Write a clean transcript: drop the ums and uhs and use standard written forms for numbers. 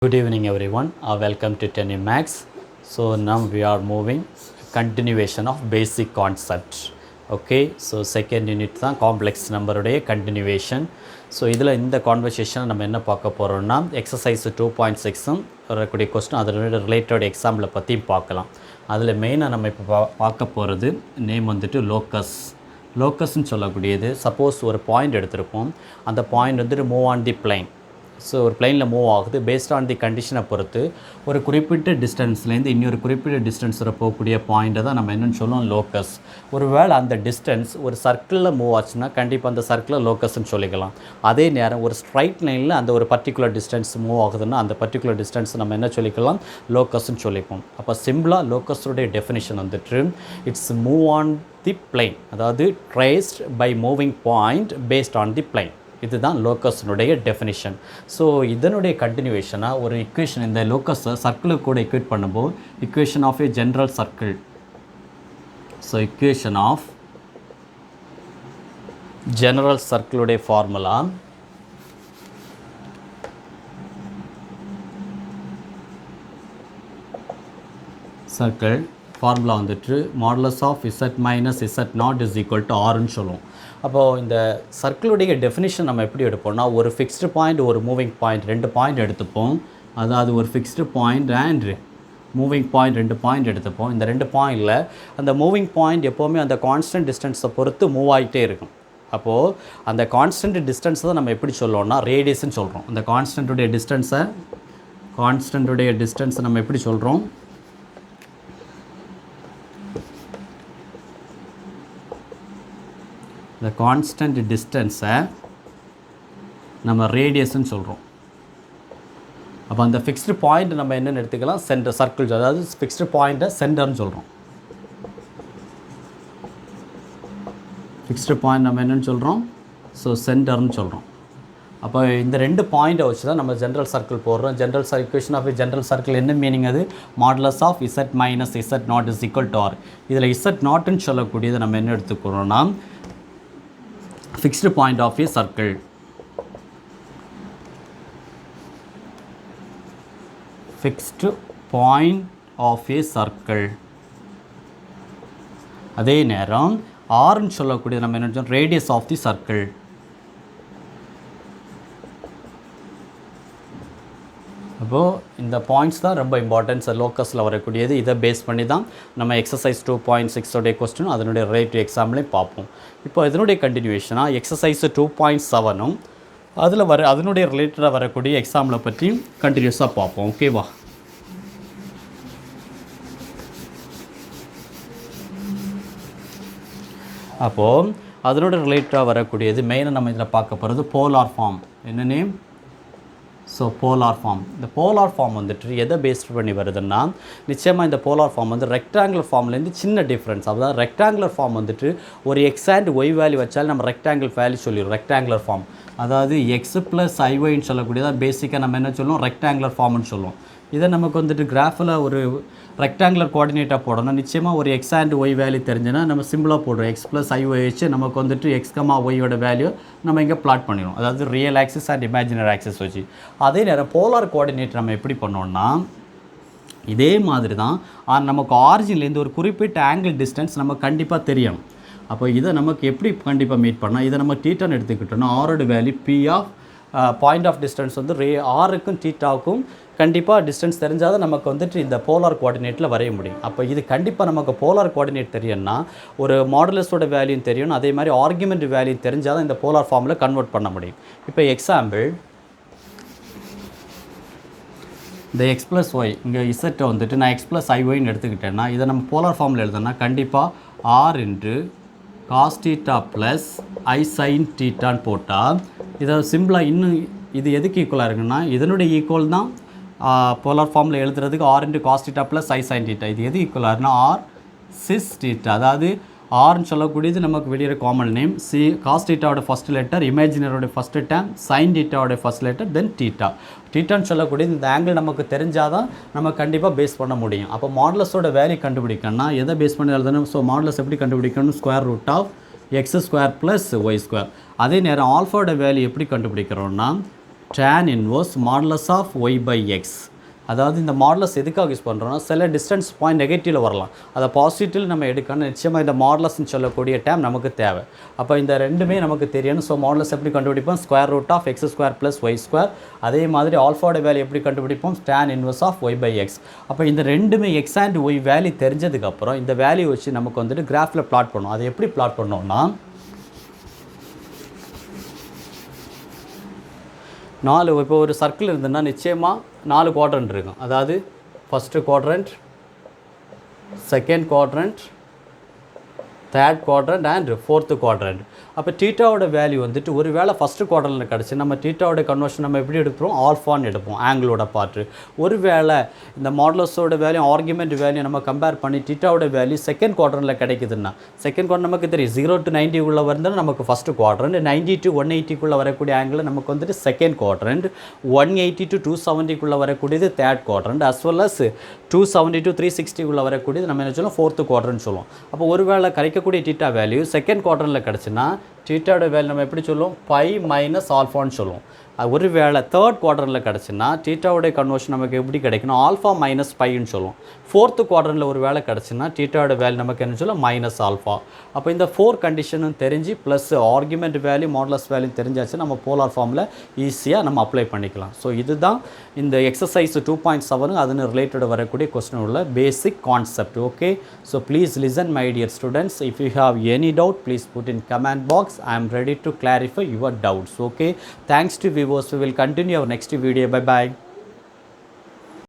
Good evening everyone. Welcome to 10 Max. So now we are moving continuation of basic concept. Okay, so second unit தான் complex நம்பருடைய continuation. So இதில் இந்த conversation நம்ம என்ன பார்க்க போகிறோம்னா exercise 2.6 வரக்கூடிய கொஸ்டின் அதோட ரிலேட்டட் எக்ஸாம்பிளை பற்றியும் பார்க்கலாம். அதில் மெயினாக நம்ம இப்போ பார்க்க போகிறது நேம் வந்துட்டு லோக்கஸ்ன்னு சொல்லக்கூடியது. சப்போஸ் ஒரு பாயிண்ட் எடுத்திருப்போம், அந்த பாயிண்ட் வந்துட்டு move on the plain. So ஒரு பிளைனில் மூவ் ஆகுது. பேஸ்ட் ஆன் தி கண்டிஷனை பொறுத்து ஒரு குறிப்பிட்ட டிஸ்டன்ஸ்லேருந்து இன்னொரு குறிப்பிட்ட டிஸ்டன்ஸில் போகக்கூடிய பாயிண்ட்டை தான் நம்ம என்னென்னு சொல்லுவோம், லோக்கஸ். ஒரு வேளை அந்த டிஸ்டன்ஸ் ஒரு சர்க்கிளில் மூவ் ஆச்சுன்னா கண்டிப்பாக அந்த சர்க்கிளில் லோக்கஸ்ன்னு சொல்லிக்கலாம். அதே நேரம் ஒரு ஸ்ட்ரைட் லைனில் அந்த ஒரு பர்டிகுலர் டிஸ்டன்ஸ் மூவ் ஆகுதுன்னா அந்த பர்டிகுலர் டிஸ்டன்ஸ் நம்ம என்ன சொல்லிக்கலாம், லோக்கஸ்ன்னு சொல்லிப்போம். அப்போ சிம்பிளாக லோக்கஸுடைய டெஃபினிஷன் வந்துட்டு it's move on the plane, அதாவது traced by moving point passed on the plane. இதுதான் லோக்கஸ்னுடைய டெஃபினிஷன். ஸோ இதனுடைய கண்டினியூவேஷனாக ஒரு இக்குவேஷன், இந்த லோக்கஸை சர்க்கிளுக்கு கூட இக்குவேட் பண்ணும்போது equation of a general circle. So equation of general சர்க்கிளுடைய ஃபார்முலா சர்க்கிள் ஃபார்முலா வந்துட்டு modulus of Z minus Z not is equal to ஆர்ன்னு சொல்லுவோம். அப்போது இந்த சர்க்கிளுடைய டெஃபினிஷன் நம்ம எப்படி எடுப்போம்னா, ஒரு ஃபிக்ஸ்டு பாயிண்ட் ஒரு மூவிங் பாயிண்ட், ரெண்டு பாயிண்ட் எடுத்துப்போம். அதாவது ஒரு fixed point and moving point, ரெண்டு பாயிண்ட் எடுத்துப்போம். இந்த ரெண்டு பாயிண்டில் அந்த மூவிங் பாயிண்ட் எப்போவுமே அந்த கான்ஸ்டன்ட் டிஸ்டன்ஸை பொறுத்து மூவ் ஆகிட்டே இருக்கும். அப்போது அந்த கான்ஸ்டன்ட் டிஸ்டன்ஸை தான் நம்ம எப்படி சொல்லுவோம்னா ரேடியஸ்ன்னு சொல்கிறோம். அந்த கான்ஸ்டன்ட்டுடைய டிஸ்டன்ஸை நம்ம எப்படி சொல்கிறோம், இந்த கான்ஸ்டன்ட் டிஸ்டன்ஸை நம்ம ரேடியஸ்ன்னு சொல்கிறோம். அப்போ அந்த ஃபிக்ஸ்டு பாயிண்ட் நம்ம என்னென்னு எடுத்துக்கலாம், சென்டர் சர்க்கிள், அதாவது ஃபிக்ஸ்டு பாயிண்ட்டை சென்டர்னு சொல்கிறோம். ஃபிக்ஸ்டு பாயிண்ட் நம்ம என்னென்னு சொல்கிறோம், ஸோ சென்டர்னு சொல்கிறோம். அப்போ இந்த ரெண்டு பாயிண்ட்டை வச்சு தான் நம்ம ஜென்ரல் சர்க்கிள் போடுறோம். General equation of general circle என்ன மீனிங், அது modulus of Z minus Z not is equal to r. இதில் இசட் நாட்டுன்னு சொல்லக்கூடியதை நம்ம என்ன எடுத்துக்கிறோம்னா fixed point of a circle. Fixed point of a circle. அதே நேரம் ஆர்ன்னு சொல்லக்கூடிய நம்ம என்ன சொல்றோம், radius of the circle. அப்போது இந்த பாயிண்ட்ஸ் தான் ரொம்ப இம்பார்ட்டன்ஸ் லோக்கஸில் வரக்கூடியது. இதை பேஸ் பண்ணி தான் நம்ம எக்ஸசைஸ் 2.6 கொஸ்டினும் அதனுடைய ரிலேட்டிவ் எக்ஸாம்லேயும் பார்ப்போம். இப்போ இதனுடைய கண்டினியூவேஷனாக எக்ஸசைஸ் 2.7 அதில் அதனுடைய ரிலேட்டடாக வரக்கூடிய எக்ஸாமில் பற்றி கண்டினியூஸாக பார்ப்போம். ஓகேவா? அப்போது அதனோட ரிலேட்டடாக வரக்கூடியது மெயினாக நம்ம இதில் பார்க்க போகிறது போலார் ஃபார்ம். என்ன நேம்? So polar form. இந்த போலார் ஃபார்ம் வந்துட்டு எதை பேஸ்ட் பண்ணி வருதுன்னா, நிச்சயமாக இந்த போலார் ஃபார்ம் வந்து ரெக்டாங்குலர் ஃபார்ம்லேருந்து சின்ன டிஃப்ரென்ஸ். அதாவது ரெக்டாங்குலர் ஃபார்ம் வந்துட்டு ஒரு எக்ஸ் அண்ட் ஒய் வேல்யூ வச்சாலும் நம்ம ரெக்டாங்கிள் வேல்யூ சொல்லிடுவோம். ரெக்டாங்குலர் ஃபார்ம் அதாவது எக்ஸ் ப்ளஸ் ஐஒய்ன்னு சொல்லக்கூடியதான் பேசிக்காக நம்ம என்ன சொல்லுவோம், ரெக்டாங்குலர் ஃபார்ம்னு சொல்லுவோம். இதை நமக்கு வந்துட்டு கிராஃபில் ஒரு ரெக்டாங்குலர் கோஆர்டினேட்டாக போடணும். நிச்சயமாக ஒரு எக்ஸ் அண்ட் ஒய் வேல்யூ தெரிஞ்சுன்னா நம்ம சிம்பிளாக போடுறோம். எக்ஸ் ப்ளஸ் ஐஒய் வச்சு நமக்கு வந்துட்டு எக்ஸ் கமா ஒய்யோட வேல்யூ நம்ம இங்கே பிளாட் பண்ணிடுவோம். அதாவது real axis and imaginary axis வச்சு. அதே நேரம் போலார் கோஆர்டினேட் நம்ம எப்படி பண்ணோம்னா இதே மாதிரி தான். நமக்கு ஆரிஜின்லேருந்து ஒரு குறிப்பிட்ட ஆங்கிள் டிஸ்டன்ஸ் நம்ம கண்டிப்பாக தெரியணும். அப்போ இதை நமக்கு எப்படி கண்டிப்பாக மீட் பண்ணால், இதை நம்ம டீட்டான்னு எடுத்துக்கிட்டோம்னா ஆரோட value p of point of distance வந்து ஆருக்கும் டீட்டாவுக்கும் கண்டிப்பாக டிஸ்டன்ஸ் தெரிஞ்சால் தான் நமக்கு வந்துட்டு இந்த போலார் கோஆர்டினேட்டில் வரைய முடியும். அப்போ இது கண்டிப்பாக நமக்கு போலார் கோஆர்டினேட் தெரியும்னா ஒரு மாடுலஸோட வேல்யூன்னு தெரியும், அதே மாதிரி ஆர்குமெண்ட் வேல்யூ தெரிஞ்சால் தான் இந்த போலார் ஃபார்மில் கன்வெர்ட் பண்ண முடியும். இப்போ எக்ஸாம்பிள், இந்த எக்ஸ் ப்ளஸ் ஒய் இங்கே இசட்டை வந்துட்டு நான் எக்ஸ் ப்ளஸ் ஐஒய்ன்னு எடுத்துக்கிட்டேன்னா இதை நம்ம போலார் ஃபார்மில் எழுதுனா கண்டிப்பாக R into cos theta plus I sine டீட்டான்னு போட்டால் இதை சிம்பிளாக இன்னும் இது எதுக்கு ஈக்குவலாக இருக்குன்னா இதனுடைய ஈக்குவல் தான் போலார் ஃபார்மில் எழுதுறதுக்கு R into cos theta plus I sine theta. இது எது ஈக்குவலாக இருக்குன்னா ஆர் சிஸ் டீட்டா. அதாவது ஆர்ன்னு சொல்லக்கூடியது நமக்கு வெளியே காமன் நேம், காஸ் டீட்டாவோட ஃபஸ்ட் லெட்டர், இமேஜினரோட ஃபஸ்ட்டு டேம், சைன் டீட்டாவோட ஃபஸ்ட் லெட்டர், தென் டீட்டான்னு சொல்லக்கூடியது இந்த ஆங்கிள் நமக்கு தெரிஞ்சால் தான் நம்ம கண்டிப்பாக பேஸ் பண்ண முடியும். அப்போ மாடுலஸோட வேல்யூ கண்டுபிடிக்கணும்னா எதை பேஸ் பண்ணி எழுதணும், ஸோ மாடுலஸ் எப்படி கண்டுபிடிக்கணும், square root of x square plus y square. அதே நேரம் ஆல்ஃபாவோட வேல்யூ எப்படி கண்டுபிடிக்கிறோன்னா tan inverse modulus of y by x. அதாவது இந்த மாடலஸ் எதுக்காக யூஸ் பண்ணுறோம்னா சில டிஸ்டன்ஸ் பாயிண்ட் நெகட்டிவில் வரலாம், அதை பாசிட்டிவ் நம்ம எடுக்கணும். நிச்சயமாக இந்த மாடலஸ்ன்னு சொல்லக்கூடிய டேம் நமக்கு தேவை. அப்போ இந்த ரெண்டுமே நமக்கு தெரியணும். ஸோ மாடலஸ் எப்படி கண்டுபிடிப்போம்? Square root of x square plus y square. அதே மாதிரி ஆல்ஃபாவோட வேல்யூ எப்படி கண்டுபிடிப்போம்? tan inverse of y by x. அப்போ இந்த ரெண்டுமே எக்ஸ் அண்ட் ஒய் வேல்யூ தெரிஞ்சதுக்கப்புறம் இந்த வேல்யூ வச்சு நமக்கு வந்துட்டு கிராஃபில் பிளாட் பண்ணணும். அதை எப்படி பிளாட் பண்ணோம்னா 4 இப்போ ஒரு சர்க்கிள் இருந்ததுன்னா நிச்சயமாக 4 குவாட்ரண்ட் இருக்கும். அதாவது first quadrant, second quadrant, third quadrant and fourth quadrant. அப்போ டீட்டாவோட வேல்யூ வந்துட்டு ஒரு வேளை ஃபஸ்ட்டு குவாட்ரண்ட்டில் கிடச்சி நம்ம டீட்டாவோட கன்வர்ஷன் நம்ம எப்படி எடுப்போம்? ஆல்ஃபான்னு எடுப்போம், ஆங்கிளோட பார்ட்டு. ஒரு வேளை இந்த மாடலஸோட வேல்யூ ஆர்குமெண்ட் வேல்யூ நம்ம கம்பேர் பண்ணி டீட்டாவோட வேல்யூ செகண்ட் குவாட்ரண்ட்டில் கிடைக்குதுன்னா, செகண்ட் குவாட்ரண்ட் நமக்கு தெரியும் 0 to 90 வந்தால் நமக்கு ஃபஸ்ட்டு குவாட்ரண்ட், 90 to 180 வரக்கூடிய ஆங்கிள் நமக்கு வந்துட்டு செகண்ட் குவாட்ரண்ட், 180 to 270 வரக்கூடியது third quadrant, as well as 270 to 360 வரக்கூடியது நம்ம என்ன சொல்லுவோம்? ஃபோர்த்து குவாட்ரண்ட் சொல்லுவோம். அப்போ ஒரு வேளை கிடைக்கக்கூடிய டீட்டா வேல்யூ செகண்ட் குவாட்ரண்ட்டில் கிடச்சுன்னா டீட்டாவோட வேல்யூ நம்ம எப்படி சொல்லுவோம்? பை மைனஸ் ஆல்ஃபான்னு சொல்லுவோம். ஒரு வேளை தேர்ட் குவாட்ரண்ட்டில் கிடச்சுன்னா டீட்டாவோட கன்வர்ஷன் நமக்கு எப்படி கிடைக்கணும்? ஆல்ஃபா மைனஸ் பைன்னு சொல்லுவோம். ஃபோர்த்து குவாட்ரண்ட்டில் ஒரு வேளை கிடச்சுன்னா டீட்டாவோட வேல்யூ நமக்கு என்ன சொல்லுவோம்? Minus alpha. அப்போ இந்த 4 கண்டிஷனும் தெரிஞ்சு plus argument value modulus value தெரிஞ்சாச்சு நம்ம போலார் ஃபார்மில் ஈஸியாக நம்ம அப்ளை பண்ணிக்கலாம். ஸோ இதுதான் இந்த எக்ஸசைஸ் 2.7 அதுன்னு ரிலேட்டட் வரக்கூடிய கொஸ்டின் உள்ள basic concept. Okay, so please listen my dear students. If you have any doubt please put in comment box. I am ready to clarify your doubts. Okay, thanks to viewers. We will continue our next video. Bye bye.